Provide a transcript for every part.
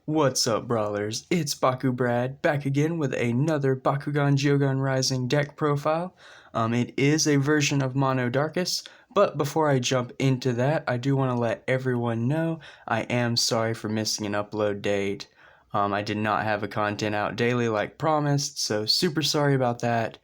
What's up, brawlers? It's Baku Brad, back again with another Bakugan Geogan Rising deck profile. It is a version of Mono Darkus, but before I jump into that, I do want to let everyone know I am sorry for missing an upload date. I did not have a content out daily like promised, so super sorry about that.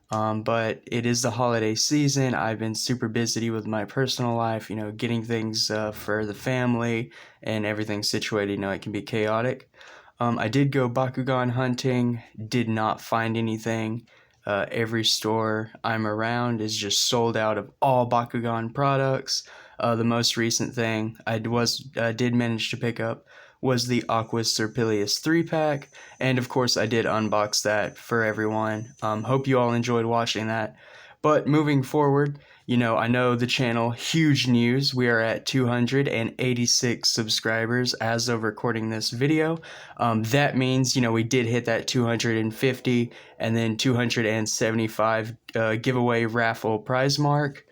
But it is the holiday season. I've been super busy with my personal life, getting things for the family and everything situated. It can be chaotic. I did go Bakugan hunting, did not find anything. Every store I'm around is just sold out of all Bakugan products. The most recent thing I did manage to pick up was the aquos Serpillious 3-pack, and of course I did unbox that for everyone. Hope you all enjoyed watching that. But moving forward, I know the channel, huge news, we are at 286 subscribers as of recording this video. That means, we did hit that 250 and then 275 giveaway raffle prize mark.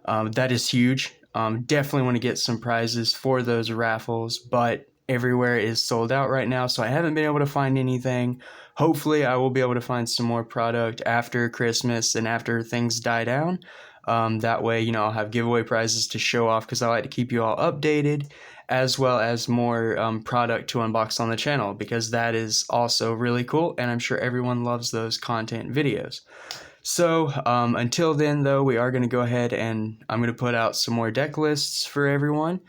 That is huge. Definitely want to get some prizes for those raffles, but everywhere is sold out right now, so I haven't been able to find anything. Hopefully I will be able to find some more product after Christmas and after things die down. That way, I'll have giveaway prizes to show off because I like to keep you all updated, as well as more product to unbox on the channel, because that is also really cool, and I'm sure everyone loves those content videos. So until then, though, we are going to go ahead and I'm going to put out some more deck lists for everyone.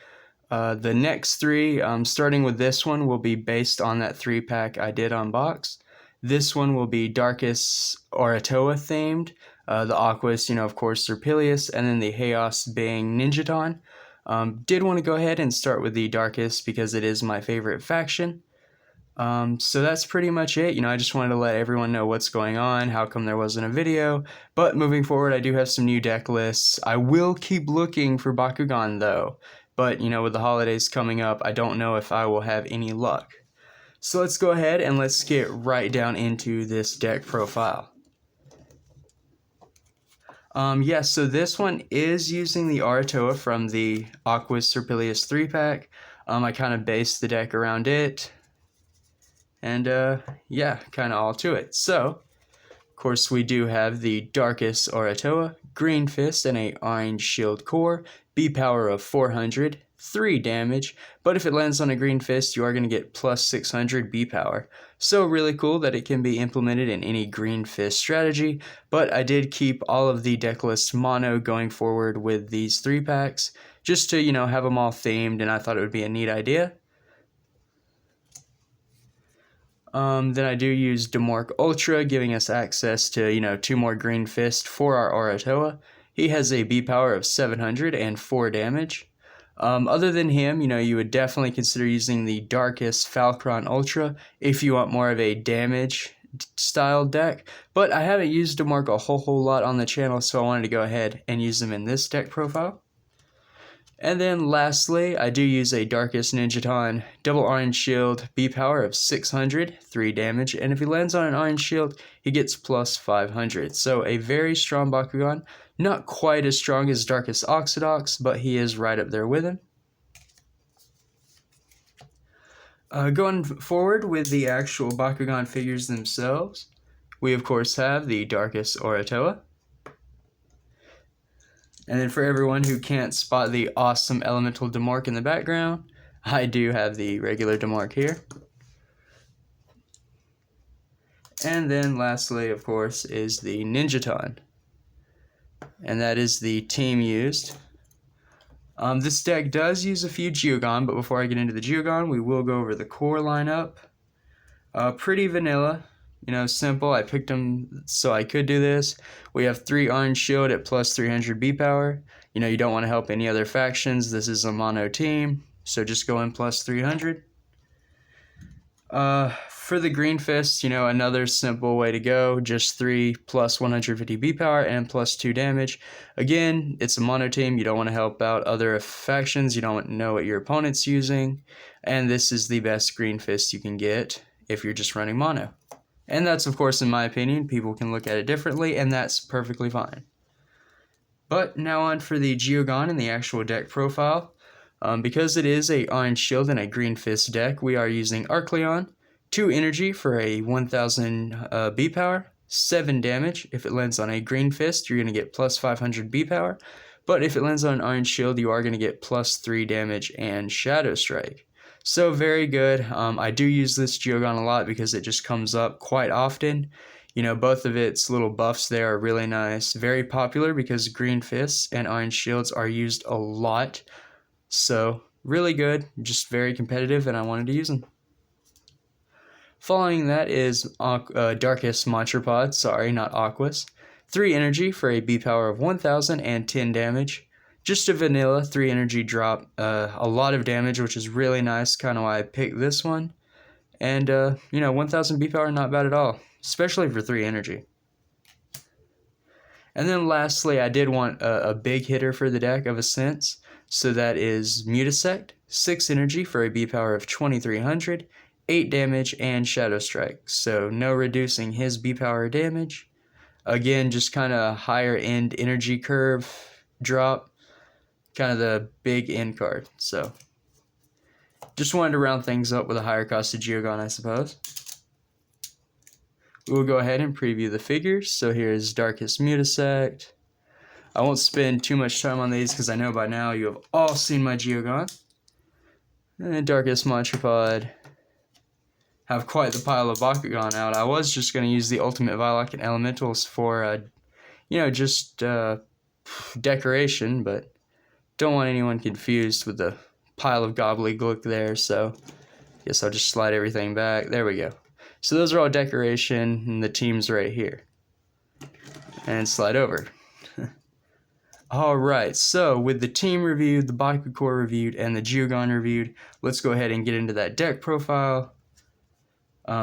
The next three, starting with this one, will be based on that 3-pack I did unbox. This one will be Darkus Auratoa themed, the aquos, of course, Serpillious, and then the haos being Ninjiton. Did want to go ahead and start with the Darkus because it is my favorite faction. So that's pretty much it. I just wanted to let everyone know what's going on, how come there wasn't a video. But moving forward, I do have some new deck lists. I will keep looking for Bakugan, though. But, with the holidays coming up, I don't know if I will have any luck. So let's go ahead and let's get right down into this deck profile. So this one is using the Auratoa from the aquos Serpillious 3-pack. I kind of based the deck around it. And, kind of all to it. So, of course, we do have the Darkus Auratoa, Green Fist, and a Orange Shield core, B power of 400, 3 damage, but if it lands on a Green Fist, you are going to get plus 600 B power. So really cool that it can be implemented in any Green Fist strategy, but I did keep all of the deck list mono going forward with these 3-packs, just to, have them all themed, and I thought it would be a neat idea. Then I do use Demork Ultra, giving us access to, 2 more Green Fist for our Auratoa. He has a B power of 700 and 4 damage. Other than him, you would definitely consider using the Darkus Falcron Ultra if you want more of a damage style deck. But I haven't used Demork a whole lot on the channel, so I wanted to go ahead and use them in this deck profile. And then lastly, I do use a Darkus Ninjiton, double orange shield, B power of 600, 3 damage, and if he lands on an orange shield, he gets plus 500. So a very strong Bakugan, not quite as strong as Darkus Oxidox, but he is right up there with him. Going forward with the actual Bakugan figures themselves, we of course have the Darkus Auratoa. And then for everyone who can't spot the awesome elemental Demork in the background, I do have the regular Demork here. And then lastly, of course, is the Ninjiton. And that is the team used. This deck does use a few Geogan, but before I get into the Geogan, we will go over the core lineup. Pretty vanilla. Simple. I picked them so I could do this. We have 3 orange shield at plus 300 B power. You don't want to help any other factions. This is a mono team, so just go in plus 300. For the Green Fist, another simple way to go. Just 3 plus 150 B power and plus 2 damage. Again, it's a mono team. You don't want to help out other factions. You don't know what your opponent's using. And this is the best Green Fist you can get if you're just running mono. And that's, of course, in my opinion. People can look at it differently, and that's perfectly fine. But now on for the Geogan and the actual deck profile. Because it is a Iron Shield and a Green Fist deck, we are using Arcleon, 2 energy for a 1000 B power, 7 damage. If it lands on a Green Fist, you're going to get plus 500 B power. But if it lands on an Iron Shield, you are going to get plus 3 damage and Shadow Strike. So very good. I do use this Geogan a lot because it just comes up quite often. You know, both of its little buffs there are really nice. Very popular because Green Fists and Iron Shields are used a lot. So really good, just very competitive, and I wanted to use them. Following that is Darkus Monstropod, sorry, not Aquos. 3 energy for a B power of 1000 and 10 damage. Just a vanilla 3 energy drop, a lot of damage, which is really nice, kind of why I picked this one. And, you know, 1000 B power, not bad at all, especially for 3 energy. And then lastly, I did want a big hitter for the deck of a sense. So that is Mutasect, 6 energy for a B power of 2300, 8 damage, and Shadow Strike. So no reducing his B power damage. Again, just kind of higher end energy curve drop. Kind of the big end card. So just wanted to round things up with a higher cost of Geogan, I suppose. We'll go ahead and preview the figures. So here's Darkus Mutasect. I won't spend too much time on these because I know by now you have all seen my Geogan. And Darkus Monstropod. Have quite the pile of Bakugan out. I was just going to use the Ultimate Viloc and Elementals for, you know, just decoration, but don't want anyone confused with the pile of gobbledygook there, so guess I'll just slide everything back. There we go. So those are all decoration, and the team's right here. And slide over. Alright, so with the team reviewed, the Bakucore reviewed, and the Geogan reviewed, let's go ahead and get into that deck profile.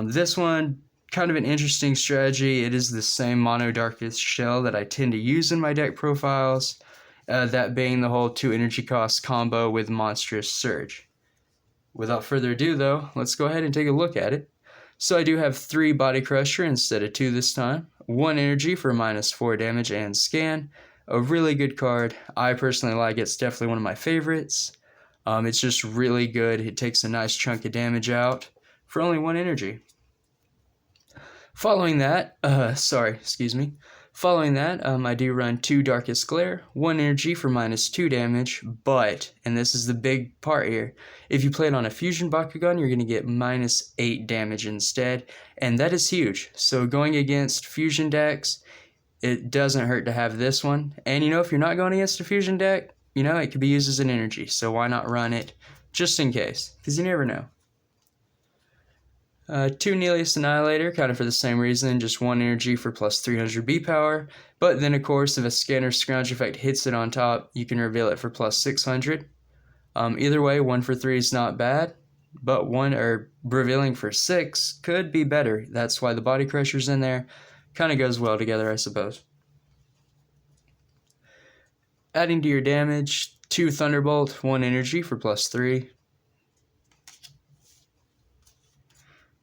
This one, kind of an interesting strategy. It is the same Mono Darkus shell that I tend to use in my deck profiles, that being the whole 2 energy cost combo with Monstrous Surge. Without further ado though, let's go ahead and take a look at it. So I do have 3 Body Crusher instead of 2 this time, 1 energy for minus 4 damage and scan. A really good card. I personally like it. It's definitely one of my favorites. It's just really good. It takes a nice chunk of damage out for only 1 energy. Following that, Following that, I do run 2 Darkus Glare, 1 energy for minus 2 damage, but, and this is the big part here, if you play it on a Fusion Bakugan, you're going to get minus 8 damage instead, and that is huge. So going against Fusion decks, it doesn't hurt to have this one. And you know, if you're not going against a Fusion deck, you know, it could be used as an energy, so why not run it just in case, because you never know. 2 Nihilist Annihilator, kind of for the same reason, just 1 energy for plus 300 B power, but then of course if a Scanner Scrounge effect hits it on top, you can reveal it for plus 600. Either way, 1 for 3 is not bad, but revealing for 6 could be better. That's why the Body Crusher's in there. Kind of goes well together, I suppose. Adding to your damage, 2 Thunderbolt, 1 energy for plus 3.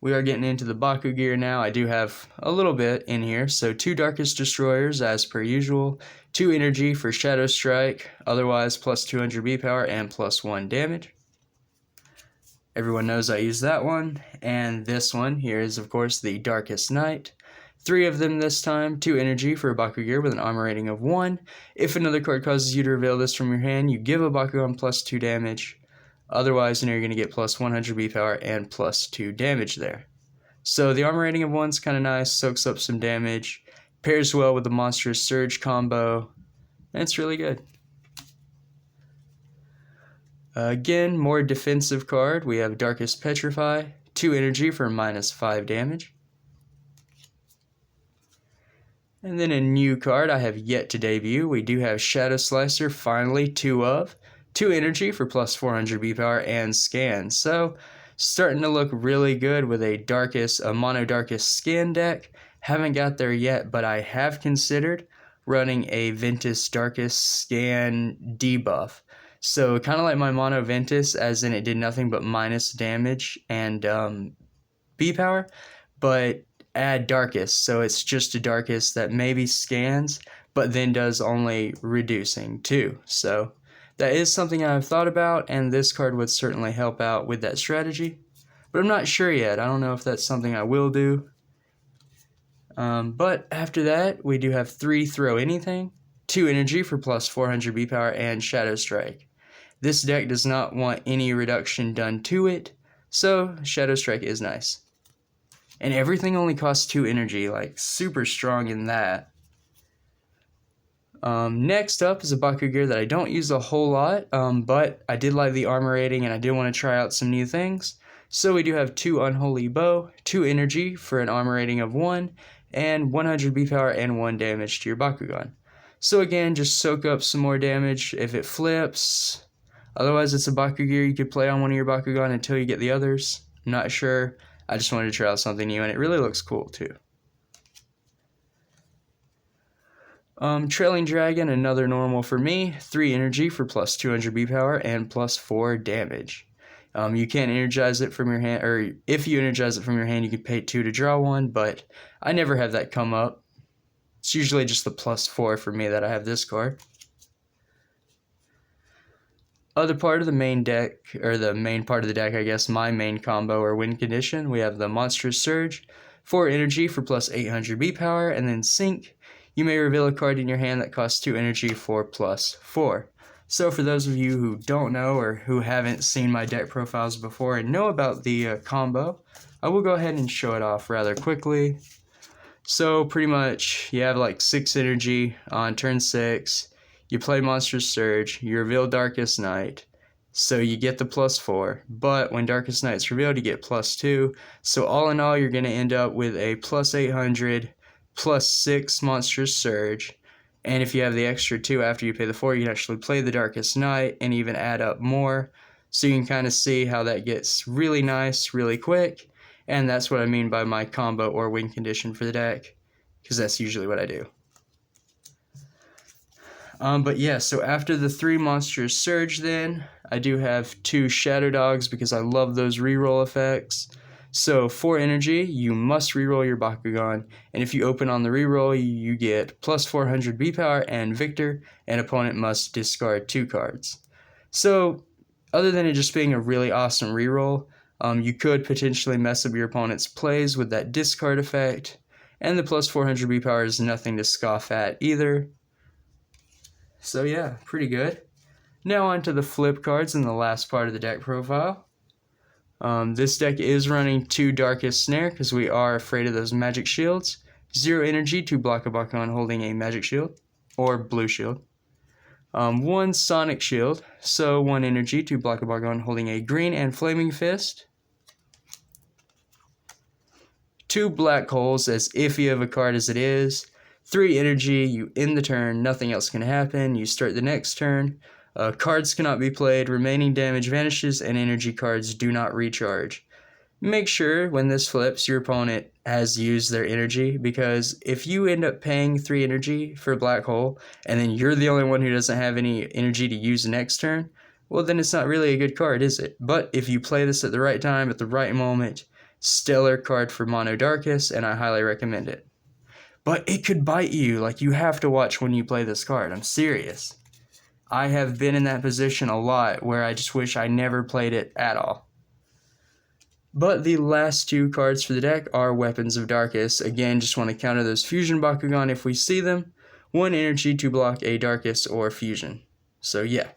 We are getting into the Baku gear now. I do have a little bit in here. So 2 Darkest Destroyers as per usual. 2 energy for Shadow Strike. Otherwise plus 200 B power and plus 1 damage. Everyone knows I use that one. And this one here is of course the Darkest Night. 3 of them this time. 2 energy for a Baku gear with an armor rating of 1. If another card causes you to reveal this from your hand, you give a Bakugan plus 2 damage. Otherwise, you know, you're going to get plus 100 B power and plus 2 damage there. So the armor rating of 1's kind of nice, soaks up some damage, pairs well with the Monstrous Surge combo, and it's really good. Again, more defensive card. We have Darkest Petrify, 2 energy for minus 5 damage. And then a new card I have yet to debut. We do have Shadow Slicer, finally 2 of. 2 energy for plus 400 B power and scan. So starting to look really good with a Mono Darkus scan deck. Haven't got there yet, but I have considered running a Ventus Darkus scan debuff. So kind of like my Mono Ventus, as in it did nothing but minus damage and B power, but add Darkus. So it's just a Darkus that maybe scans, but then does only reducing too. So That is something I've thought about, and this card would certainly help out with that strategy. But I'm not sure yet. I don't know if that's something I will do. But after that, we do have 3 Throw Anything, 2 Energy for plus 400 B power, and Shadow Strike. This deck does not want any reduction done to it, so Shadow Strike is nice. And everything only costs 2 energy, like super strong in that. Next up is a Baku gear that I don't use a whole lot, but I did like the armor rating and I did want to try out some new things. So we do have 2 Unholy Bow, 2 energy for an armor rating of 1, and 100 B power and 1 damage to your Bakugan. So again, just soak up some more damage if it flips. Otherwise, it's a Baku gear you could play on one of your Bakugan until you get the others. I'm not sure. I just wanted to try out something new, and it really looks cool too. Trailing Dragon, another normal for me. 3 energy for plus 200 B power and plus 4 damage. You can't energize it from your hand, or if you energize it from your hand, you can pay 2 to draw 1, but I never have that come up. It's usually just the plus 4 for me that I have this card. Other part of the main deck, or the main part of the deck, I guess, my main combo or win condition, we have the Monstrous Surge, 4 energy for plus 800 B power, and then Sync. You may reveal a card in your hand that costs 2 energy for plus 4. So for those of you who don't know or who haven't seen my deck profiles before and know about the combo, I will go ahead and show it off rather quickly. So pretty much you have like 6 energy on turn 6. You play Monstrous Surge, you reveal Darkest Night, so you get the plus 4, but when Darkest Night's revealed, you get plus 2, so all in all, you're going to end up with a plus 800, plus 6 Monstrous Surge, and if you have the extra 2 after you pay the 4, you can actually play the Darkest Night and even add up more, so you can kind of see how that gets really nice, really quick, and that's what I mean by my combo or win condition for the deck, because that's usually what I do. But yeah, so after the 3 Monstrous Surge then, I do have 2 Shadow Dogs because I love those reroll effects. So 4 energy, you must reroll your Bakugan, and if you open on the reroll, you get plus 400 B power and Victor, and opponent must discard 2 cards. So other than it just being a really awesome reroll, you could potentially mess up your opponent's plays with that discard effect, and the plus 400 B power is nothing to scoff at either. So yeah, pretty good. Now on to the flip cards in the last part of the deck profile. This deck is running 2 Darkest Snare because we are afraid of those magic shields. 0 energy to block a Bakugan holding a magic shield, or blue shield. 1 Sonic Shield, so 1 energy to block a Bakugan holding a green and flaming fist. 2 Black Holes, as iffy of a card as it is. 3 energy, you end the turn, nothing else can happen, you start the next turn. Cards cannot be played, remaining damage vanishes, and energy cards do not recharge. Make sure when this flips, your opponent has used their energy, because if you end up paying 3 energy for a Black Hole, and then you're the only one who doesn't have any energy to use next turn, well then it's not really a good card, is it? But if you play this at the right time, at the right moment, stellar card for Mono Darkus, and I highly recommend it. But it could bite you, like you have to watch when you play this card, I'm serious. I have been in that position a lot where I just wish I never played it at all. But the last 2 cards for the deck are Weapons of Darkus. Again, just want to counter those Fusion Bakugan if we see them. 1 energy to block a Darkus or Fusion. So yeah.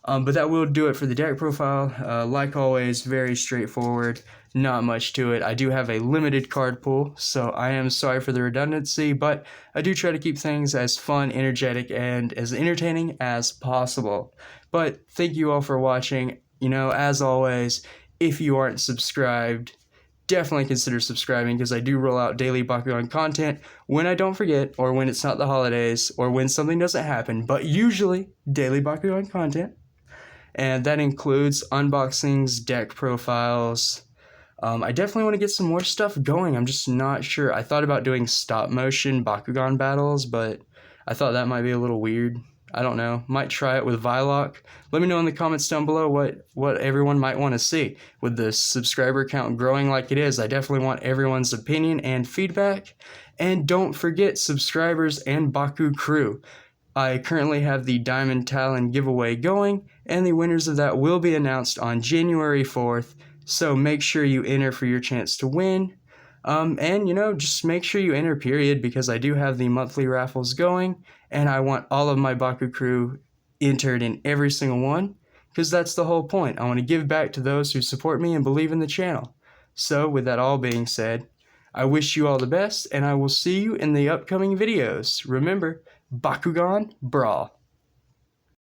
But that will do it for the deck profile. Like always, very straightforward. Not much to it. I do have a limited card pool, so I am sorry for the redundancy, but I do try to keep things as fun, energetic, and as entertaining as possible. But thank you all for watching. You know, as always, if you aren't subscribed, definitely consider subscribing because I do roll out daily Bakugan content when I don't forget, or when it's not the holidays, or when something doesn't happen, but usually daily Bakugan content. And that includes unboxings, deck profiles. I definitely want to get some more stuff going. I'm just not sure. I thought about doing stop motion Bakugan battles, but I thought that might be a little weird. I don't know. Might try it with Vilock. Let me know in the comments down below what everyone might want to see. With the subscriber count growing like it is, I definitely want everyone's opinion and feedback. And don't forget, subscribers and Baku crew, I currently have the Diamond Talon giveaway going, and the winners of that will be announced on January 4th, so make sure you enter for your chance to win. And just make sure you enter, period, because I do have the monthly raffles going, and I want all of my Baku crew entered in every single one, because that's the whole point. I want to give back to those who support me and believe in the channel. So, with that all being said, I wish you all the best, and I will see you in the upcoming videos. Remember, Bakugan Brawl.